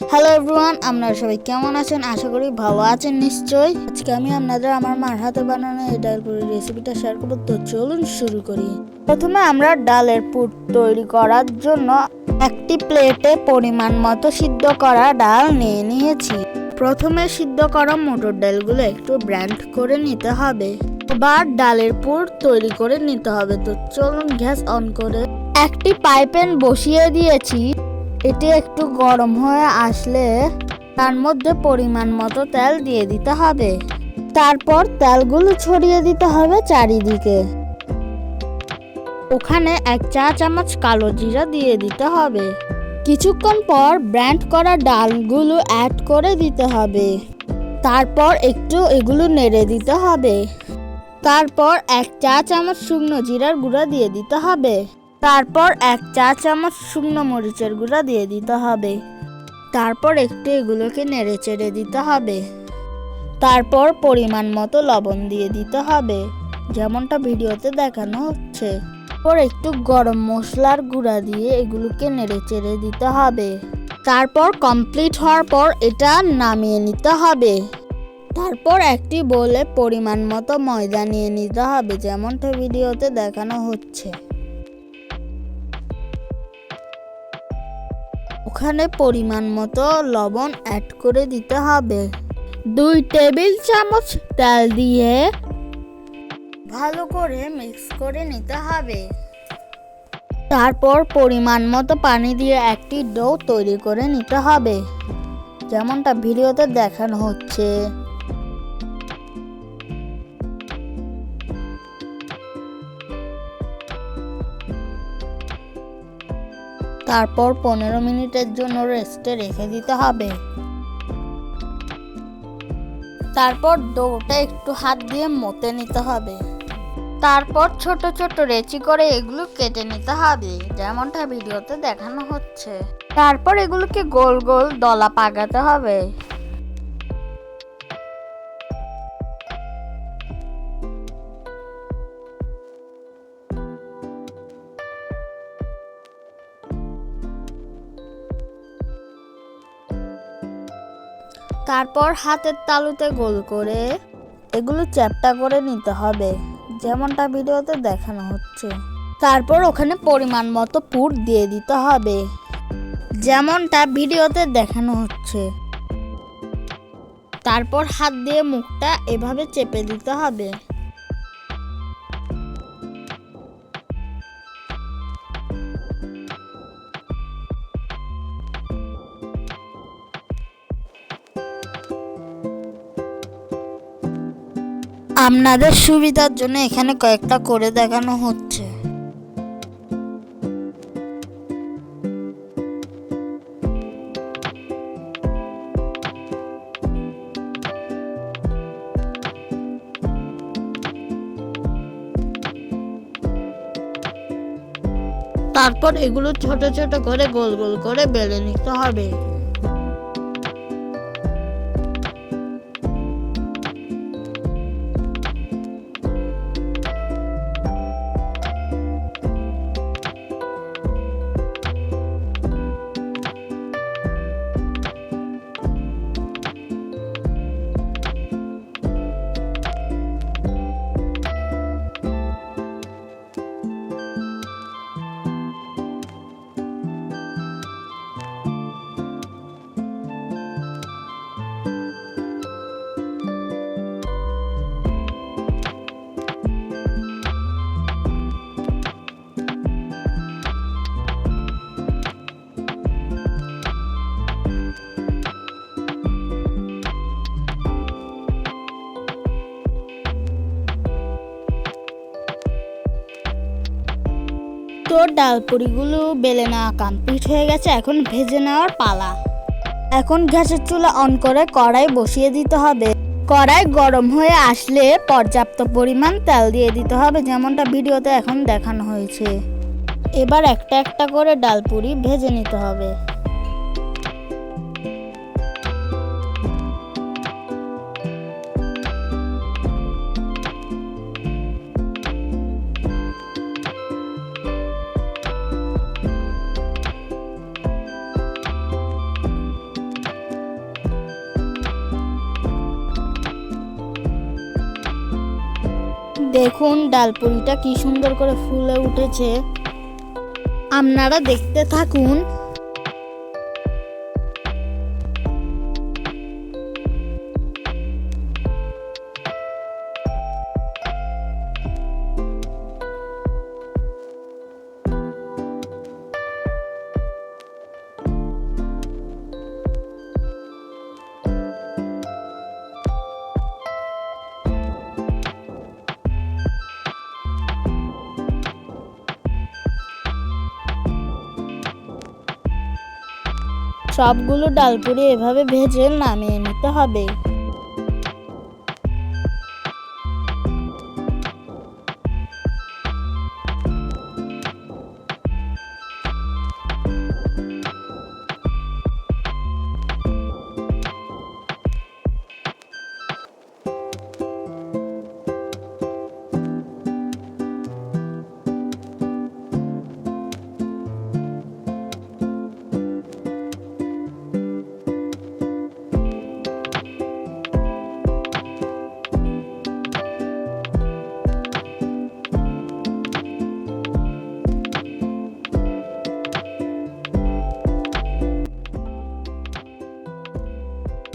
Hello everyone, আপনারা সবাই কেমন আছেন? আশা করি ভালো আছেন নিশ্চয়ই। আজকে আমি আপনাদের আমার মার হাতে বানানো এই ডাল পুরি রেসিপিটা শেয়ার করব। তো চলুন শুরু করি। প্রথমে আমরা ডালের পুর তৈরি করার জন্য একটি প্লেটে পরিমাণ মতো সিদ্ধ করা ডাল নিয়ে নিয়েছি। প্রথমে সিদ্ধ করা মটর ডালগুলো একটু ব্লেন্ড করে নিতে হবে, বা ডালের পুর তৈরি করে নিতে হবে। তো চলুন গ্যাস অন করে একটি ফ্রাই প্যান বসিয়ে দিয়েছি। এটি একটু গরম হয়ে আসলে তার মধ্যে পরিমাণ মতো তেল দিয়ে দিতে হবে। তারপর তেলগুলো ছড়িয়ে দিতে হবে চারিদিকে। ওখানে 1 চা চামচ কালো জিরা দিয়ে দিতে হবে। কিছুক্ষণ পর ব্লেন্ড করা ডালগুলো অ্যাড করে দিতে হবে। তারপর একটু এগুলো নেড়ে দিতে হবে। তারপর 1 চা চামচ শুকনো জিরার গুঁড়া দিয়ে দিতে হবে। তারপর 1 চা চামচ শুকনো মরিচের গুঁড়া দিয়ে দিতে হবে। তারপর একটু এগুলোকে নেড়ে চেড়ে দিতে হবে। তারপর পরিমাণ মতো লবণ দিয়ে দিতে হবে, যেমনটা ভিডিওতে দেখানো হচ্ছে। তারপর একটু গরম মশলার গুঁড়া দিয়ে এগুলোকে নেড়ে চেড়ে দিতে হবে। তারপর কমপ্লিট হওয়ার পর এটা নামিয়ে নিতে হবে। তারপর একটি বোলে পরিমাণ মতো ময়দা নিয়ে নিতে হবে, যেমনটা ভিডিওতে দেখানো হচ্ছে। ওখানে পরিমাণ মতো লবণ অ্যাড করে দিতে হবে। 2 টেবিল চামচ তেল দিয়ে ভালো করে মিক্স করে নিতে হবে। তারপর পরিমাণ মতো পানি দিয়ে একটি ডো তৈরি করে নিতে হবে, যেমনটা ভিডিওতে দেখানো হচ্ছে। তারপর 15 মিনিটের জন্য রেস্টে রেখে দিতে হবে। তারপর ডোটা একটু হাত দিয়ে মতে নিতে হবে। তারপর ছোট ছোট লেচি করে এগুলো কেটে নিতে হবে, যেমনটা ভিডিওতে দেখানো হচ্ছে। তারপর এগুলোকে গোল গোল দলা পাকাতে হবে। তারপর হাতের তালুতে গোল করে এগুলো চ্যাপ্টা করে নিতে হবে, যেমনটা ভিডিওতে দেখানো হচ্ছে। তারপর ওখানে পরিমাণ মতো পুর দিয়ে দিতে হবে, যেমনটা ভিডিওতে দেখানো হচ্ছে। তারপর হাত দিয়ে মুখটা এভাবে চেপে দিতে হবে। আপনাদের সুবিধার জন্য এখানে কয়েকটা করে দেখানো হচ্ছে। তারপর এগুলো ছোট ছোট করে গোল গোল করে বেলে নিতে হবে। তো ডাল পুরিগুলো বেলে নেওয়া কমপ্লিট হয়ে গেছে। এখন ভেজে নেওয়ার পালা। এখন গ্যাসের চুলা অন করে কড়াই বসিয়ে দিতে হবে। কড়াই গরম হয়ে আসলে পর্যাপ্ত পরিমাণ তেল দিয়ে দিতে হবে, যেমনটা ভিডিওতে এখন দেখানো হয়েছে। এবার একটা একটা করে ডাল পুরি ভেজে নিতে হবে। দেখুন ডালপুরিটা কি সুন্দর করে ফুলে উঠেছে। আপনারা দেখতে থাকুন। সবগুলো ডালপুরি এভাবে ভেজে নামিয়ে নিতে হবে।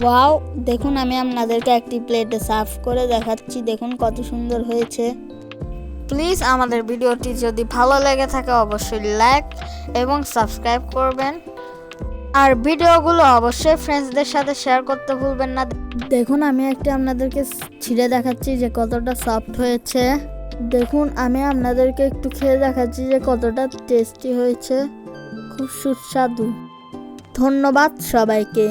ওয়াও, দেখুন আমি আপনাদেরকে একটি প্লেটে সার্ভ করে দেখাচ্ছি। দেখুন কত সুন্দর হয়েছে। প্লিজ আমাদের ভিডিওটি যদি ভালো লেগে থাকে অবশ্যই লাইক এবং সাবস্ক্রাইব করবেন, আর ভিডিওগুলো অবশ্যই ফ্রেন্ডসদের সাথে শেয়ার করতে ভুলবেন না। দেখুন আমি একটি আপনাদেরকে ছিঁড়ে দেখাচ্ছি যে কতটা সফট হয়েছে। দেখুন আমি আপনাদেরকে একটু খেয়ে দেখাচ্ছি যে কতটা টেস্টি হয়েছে, খুব সুস্বাদু। ধন্যবাদ সবাইকে।